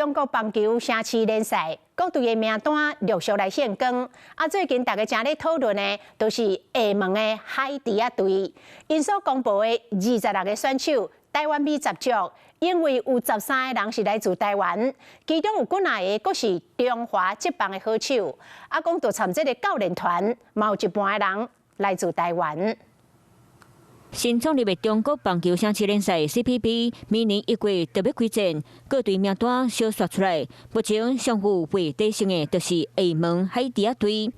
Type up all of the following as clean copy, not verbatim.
中国棒球城市联赛各队的名单陆续来现更。最近大家正咧讨论的，都是厦门的海猪仔队，因所公布的26个选手，台湾米10足，因为有13个人是来自台湾，其中有几个阁是中华职棒的好手。讲到参这个教练团，嘛有一半的人来自台湾。 新创立的中国棒球城市联赛 CPB 明年1月特别开战，各队名单小刷出来。目前上有未得胜的，就是厦门海猪仔队。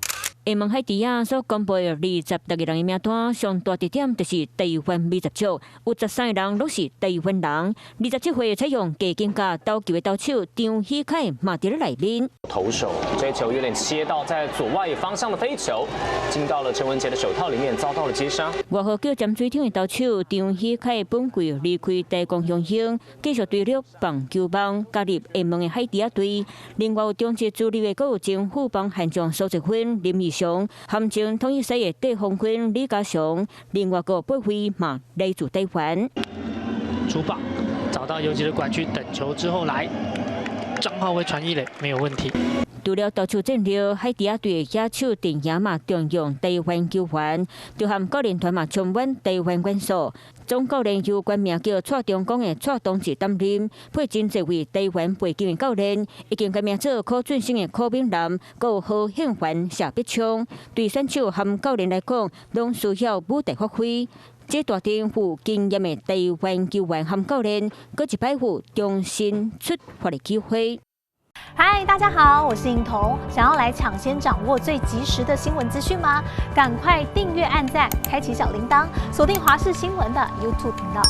厦门海猪仔所公布的26个人的名单，上大特点就是台湾米10足，有13个人都是台湾人。27岁采用加金甲投球的投手张喜凯嘛伫咧内面。投手这球有点切到在左外方向的飞球，进到了陈文杰的手套里面，遭到了接杀。外号叫尖水艇的投手张喜凯本季离开台钢雄鹰，继续对入棒球棒，加入厦门的海猪仔队。另外有中职主力的，阁有前副帮悍将苏哲勋、林义雄，含前统一狮的戴鸿坤、李家雄。另外个八辉嘛来自台湾。出棒，找到游击的管区，等球之后来，张浩威传一垒，没有问题。 除了投手战略，海猪仔队的野手电影嘛重用台湾球员，就和教练团嘛充满台湾元素。总教练由官名叫蔡中港的蔡东志担任，配真侪位台湾背景的教练，已经改名做柯俊生的柯炳南，还有何宪环、谢必昌。对选手和教练来讲，拢需要舞台发挥。 这大阵有经验的台湾球员和教练，搁一摆有重新出发的机会。 嗨，大家好，我是颖彤。想要来抢先掌握最及时的新闻资讯吗？赶快订阅、按赞、开启小铃铛，锁定华视新闻的 YouTube 频道。